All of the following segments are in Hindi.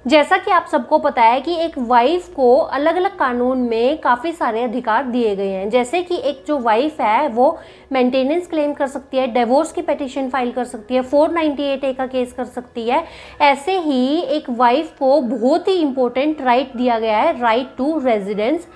जैसा कि आप सबको पता है कि एक वाइफ को अलग अलग कानून में काफ़ी सारे अधिकार दिए गए हैं। जैसे कि एक जो वाइफ है वो मेंटेनेंस क्लेम कर सकती है, डिवोर्स की पिटीशन फाइल कर सकती है, 498A का केस कर सकती है। ऐसे ही एक वाइफ को बहुत ही इंपॉर्टेंट राइट दिया गया है, राइट टू रेजिडेंस,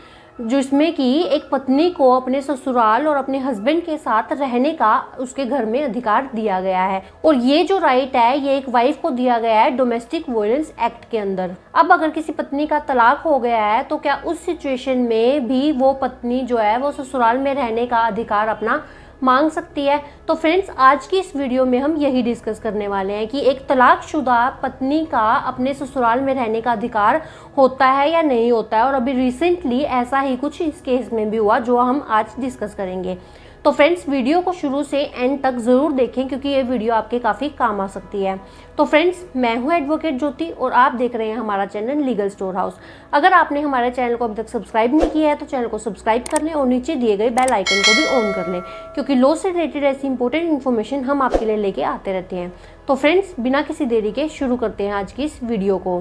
जिसमें कि एक पत्नी को अपने ससुराल और अपने हस्बैंड के साथ रहने का उसके घर में अधिकार दिया गया है। और ये जो राइट है ये एक वाइफ को दिया गया है डोमेस्टिक वायलेंस एक्ट के अंदर। अब अगर किसी पत्नी का तलाक हो गया है तो क्या उस सिचुएशन में भी वो पत्नी जो है वो ससुराल में रहने का अधिकार अपना मांग सकती है? तो फ्रेंड्स, आज की इस वीडियो में हम यही डिस्कस करने वाले हैं कि एक तलाकशुदा पत्नी का अपने ससुराल में रहने का अधिकार होता है या नहीं होता है। और अभी रिसेंटली ऐसा ही कुछ इस केस में भी हुआ जो हम आज डिस्कस करेंगे। तो फ्रेंड्स, वीडियो को शुरू से एंड तक ज़रूर देखें क्योंकि ये वीडियो आपके काफ़ी काम आ सकती है। तो फ्रेंड्स, मैं हूँ एडवोकेट ज्योति और आप देख रहे हैं हमारा चैनल लीगल स्टोर हाउस। अगर आपने हमारे चैनल को अभी तक सब्सक्राइब नहीं किया है तो चैनल को सब्सक्राइब कर लें और नीचे दिए गए बेल आइकन को भी ऑन कर लें, क्योंकि लॉ से रिलेटेड ऐसी इंपॉर्टेंट इन्फॉर्मेशन हम आपके लिए लेके आते रहते हैं। तो फ्रेंड्स, बिना किसी देरी के शुरू करते हैं आज की इस वीडियो को।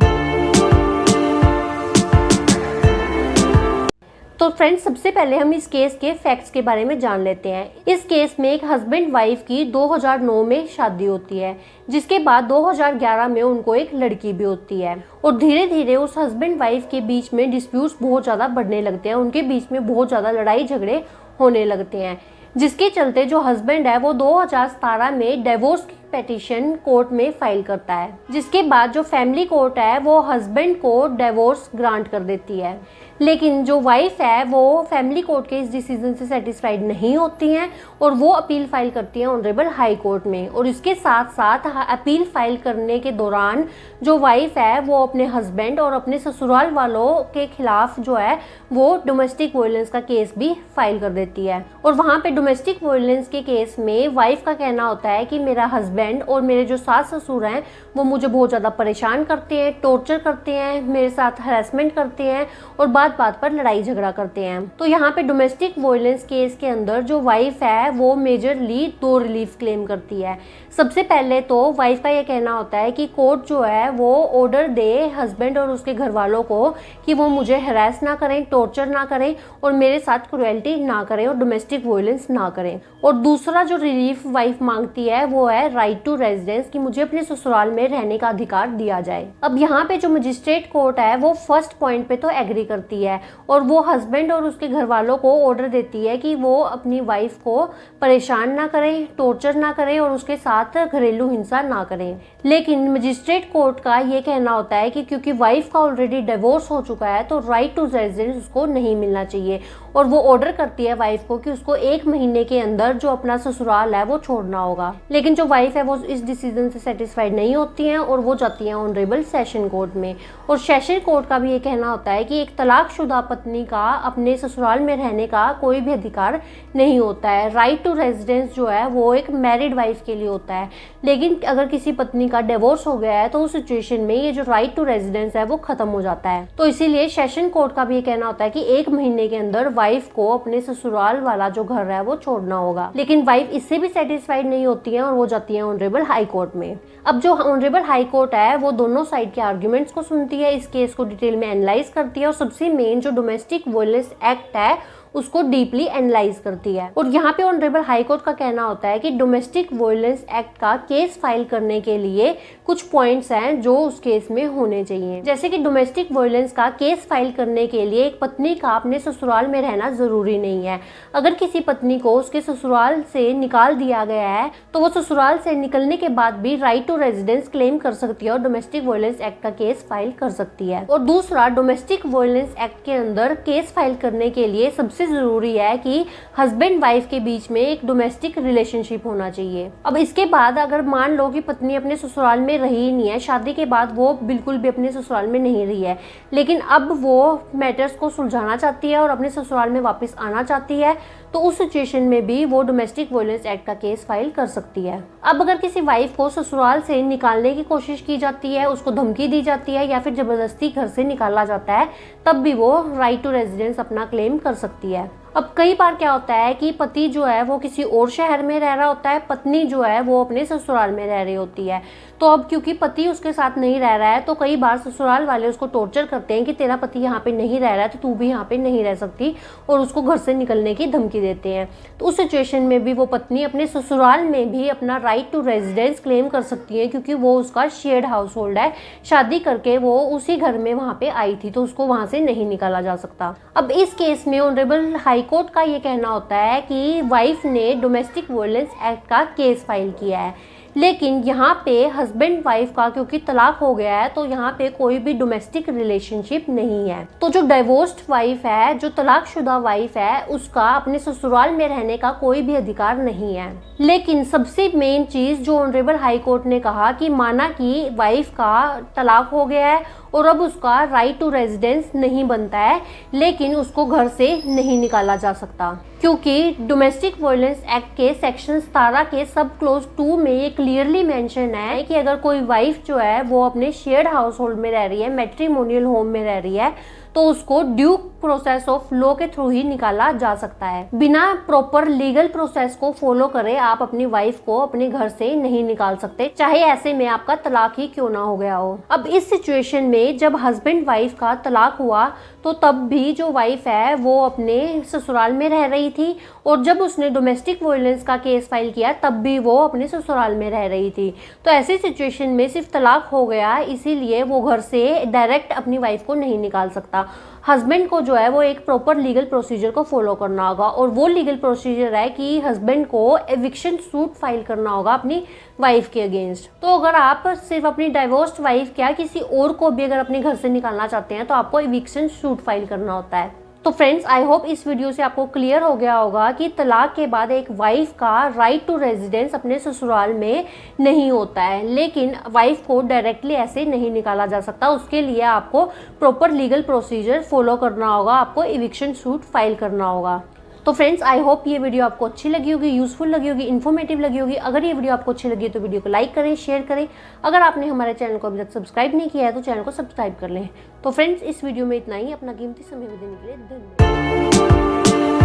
तो फ्रेंड्स, सबसे पहले हम इस केस के फैक्ट्स के बारे में जान लेते हैं। इस केस में एक हस्बैंड वाइफ की 2009 में शादी होती है, जिसके बाद 2011 में उनको एक लड़की भी होती है। और धीरे धीरे उस हस्बैंड वाइफ के बीच में डिस्प्यूट्स बहुत ज़्यादा बढ़ने लगते हैं, उनके बीच में बहुत ज़्यादा लड़ाई झगड़े होने लगते हैं, जिसके चलते जो हस्बैंड है वो 2017 में डिवोर्स की पिटीशन कोर्ट में फाइल करता है, जिसके बाद जो फैमिली कोर्ट है वो हस्बैंड को डिवोर्स ग्रांट कर देती है। लेकिन जो वाइफ है वो फैमिली कोर्ट के इस डिसीजन से सेटिस्फाइड नहीं होती हैं और वो अपील फाइल करती हैं ऑनरेबल हाई कोर्ट में। और इसके साथ साथ अपील फाइल करने के दौरान जो वाइफ है वो अपने हस्बैंड और अपने ससुराल वालों के खिलाफ जो है वो डोमेस्टिक वायलेंस का केस भी फाइल कर देती है। और वहाँ पे डोमेस्टिक वायलेंस के केस में वाइफ का कहना होता है कि मेरा हस्बैंड और मेरे जो सास ससुर हैं वो मुझे बहुत ज़्यादा परेशान करते हैं, टॉर्चर करते हैं, मेरे साथ हरासमेंट करते हैं और बात बात पर लड़ाई झगड़ा करते हैं। तो यहाँ पे डोमेस्टिक वायलेंस केस के अंदर जो वाइफ है वो मेजरली 2 रिलीफ क्लेम करती है। सबसे पहले तो वाइफ का ये कहना होता है कि कोर्ट जो है वो ऑर्डर दे हस्बैंड और उसके घर वालों को कि वो मुझे हरास ना करें, टॉर्चर ना करें और मेरे साथ क्रुएल्टी ना करें और डोमेस्टिक वायलेंस ना करें। और दूसरा जो रिलीफ वाइफ मांगती है वो है राइट टू रेजिडेंस, कि मुझे अपने ससुराल में रहने का अधिकार दिया जाए। अब यहाँ पे जो मजिस्ट्रेट कोर्ट है वो फर्स्ट पॉइंट पे तो एग्री करती है और वो हस्बैंड और उसके घर वालों को ऑर्डर देती है कि वो अपनी वाइफ को परेशान ना करें, टॉर्चर ना करें और उसके साथ घरेलू हिंसा ना करें। लेकिन मजिस्ट्रेट कोर्ट का ये कहना होता है कि क्योंकि वाइफ का ऑलरेडी डिवोर्स हो चुका है तो राइट टू रेजिडेंस उसको नहीं मिलना चाहिए। और वो ऑर्डर करती है वाइफ को कि उसको 1 महीने के अंदर जो अपना ससुराल है वो छोड़ना होगा। लेकिन जो वाइफ है वो इस डिसीजन से सेटिस्फाइड नहीं होती हैं और वो जाती हैं ऑनरेबल सेशन कोर्ट में। और सेशन कोर्ट का भी ये कहना होता है कि एक तलाकशुदा पत्नी का अपने ससुराल में रहने का कोई भी अधिकार नहीं होता है। राइट टू रेजिडेंस जो है वो एक मैरिड वाइफ के लिए होता है, लेकिन अगर किसी पत्नी का डिवोर्स हो गया है तो उस सिचुएशन में ये जो राइट टू रेजिडेंस है वो खत्म हो जाता है। तो इसीलिए सेशन कोर्ट का भी ये कहना होता है कि 1 महीने के अंदर वाइफ को अपने ससुराल वाला जो घर है वो छोड़ना होगा। लेकिन वाइफ इससे भी सेटिस्फाइड नहीं होती है और वो जाती है ऑनरेबल हाई कोर्ट में। अब जो ऑनरेबल हाई कोर्ट है वो दोनों साइड के आर्ग्यूमेंट्स को सुनती है, इस केस को डिटेल में एनालाइज करती है और सबसे मेन जो डोमेस्टिक वायलेंस एक्ट है उसको डीपली एनालाइज करती है। और यहाँ पे ऑनरेबल हाई कोर्ट का कहना होता है कि डोमेस्टिक वायलेंस एक्ट का केस फाइल करने के लिए कुछ पॉइंट्स हैं जो उस केस में होने चाहिए। जैसे कि डोमेस्टिक वायलेंस का केस फाइल करने के लिए एक पत्नी का अपने ससुराल में रहना जरूरी नहीं है। अगर किसी पत्नी को उसके ससुराल से निकाल दिया गया है तो वो ससुराल से निकलने के बाद भी राइट टू रेजिडेंस क्लेम कर सकती है और डोमेस्टिक वायलेंस एक्ट का केस फाइल कर सकती है। और दूसरा, डोमेस्टिक वायलेंस एक्ट के अंदर केस फाइल करने के लिए सबसे जरूरी है कि हस्बैंड वाइफ के बीच में एक डोमेस्टिक रिलेशनशिप होना चाहिए। अब इसके बाद अगर मान लो कि पत्नी अपने ससुराल में रही नहीं है, शादी के बाद वो बिल्कुल भी अपने ससुराल में नहीं रही है, लेकिन अब वो मैटर्स को सुलझाना चाहती है और अपने ससुराल में वापस आना चाहती है, तो उस सिचुएशन में भी वो डोमेस्टिक वायलेंस एक्ट का केस फाइल कर सकती है। अब अगर किसी वाइफ को ससुराल से निकालने की कोशिश की जाती है, उसको धमकी दी जाती है या फिर जबरदस्ती घर से निकाला जाता है, तब भी वो राइट टू रेजिडेंस अपना क्लेम कर सकती है। अब कई बार क्या होता है कि पति जो है वो किसी और शहर में रह रहा होता है, पत्नी जो है वो अपने ससुराल में रह रही होती है। तो अब क्योंकि पति उसके साथ नहीं रह रहा है तो कई बार ससुराल वाले उसको टॉर्चर करते हैं कि तेरा पति यहाँ पे नहीं रह रहा है तो तू भी यहाँ पे नहीं रह सकती, और उसको घर से निकलने की धमकी देते हैं। तो उस सिचुएशन में भी वो पत्नी अपने ससुराल में भी अपना राइट टू रेजिडेंस क्लेम कर सकती है, क्योंकि वो उसका शेयर्ड हाउस होल्ड है, शादी करके वो उसी घर में वहाँ पे आई थी, तो उसको वहाँ से नहीं निकाला जा सकता। अब इस केस में ऑनरेबल हाई कोर्ट का ये कहना होता है कि वाइफ ने डोमेस्टिक वायलेंस एक्ट का केस फाइल किया है, लेकिन यहाँ पे हस्बैंड वाइफ का क्योंकि तलाक हो गया है तो यहाँ पे कोई भी डोमेस्टिक रिलेशनशिप नहीं है। तो जो डिवोर्स्ड वाइफ है, जो तलाकशुदा वाइफ है, उसका अपने ससुराल में रहने का कोई भी अधिकार नहीं है। लेकिन सबसे मेन चीज जो ऑनरेबल हाई कोर्ट ने कहा कि माना कि वाइफ का तलाक हो गया है और अब उसका राइट टू रेजिडेंस नहीं बनता है, लेकिन उसको घर से नहीं निकाला जा सकता, क्योंकि डोमेस्टिक वायलेंस एक्ट के सेक्शन 17 के सब क्लोज 2 में ये क्लियरली मेंशन है कि अगर कोई वाइफ जो है वो अपने शेयर्ड हाउस होल्ड में रह रही है, मैट्रिमोनियल होम में रह रही है, तो उसको ड्यू प्रोसेस ऑफ लॉ के थ्रू ही निकाला जा सकता है। बिना प्रॉपर लीगल प्रोसेस को फॉलो करे आप अपनी वाइफ को अपने घर से नहीं निकाल सकते, चाहे ऐसे में आपका तलाक ही क्यों ना हो गया हो। अब इस सिचुएशन में जब हस्बैंड वाइफ का तलाक हुआ तो तब भी जो वाइफ है वो अपने ससुराल में रह रही थी, और जब उसने डोमेस्टिक वायलेंस का केस फाइल किया तब भी वो अपने ससुराल में रह रही थी। तो ऐसी सिचुएशन में सिर्फ तलाक हो गया, इसीलिए वो घर से डायरेक्ट अपनी वाइफ को नहीं निकाल सकता। हस्बैंड को जो है वो एक प्रॉपर लीगल प्रोसीजर को फॉलो करना होगा, और वो लीगल प्रोसीजर है कि हस्बैंड को एविक्शन सूट फाइल करना होगा अपनी वाइफ के अगेंस्ट। तो अगर आप सिर्फ अपनी डाइवोर्स्ड वाइफ क्या किसी और को भी अगर अपने घर से निकालना चाहते हैं तो आपको एविक्शन सूट फाइल करना होता है। तो फ्रेंड्स, आई होप इस वीडियो से आपको क्लियर हो गया होगा कि तलाक के बाद एक वाइफ का राइट टू रेजिडेंस अपने ससुराल में नहीं होता है, लेकिन वाइफ को डायरेक्टली ऐसे नहीं निकाला जा सकता। उसके लिए आपको प्रॉपर लीगल प्रोसीजर फॉलो करना होगा, आपको एविक्शन सूट फाइल करना होगा। तो फ्रेंड्स, आई होप ये वीडियो आपको अच्छी लगी होगी, यूजफुल लगी होगी, इन्फॉर्मेटिव लगी होगी। अगर ये वीडियो आपको अच्छी लगी तो वीडियो को लाइक करें, शेयर करें। अगर आपने हमारे चैनल को अभी तक सब्सक्राइब नहीं किया है तो चैनल को सब्सक्राइब कर लें। तो फ्रेंड्स, इस वीडियो में इतना ही। अपना कीमती समय देने के लिए धन्यवाद।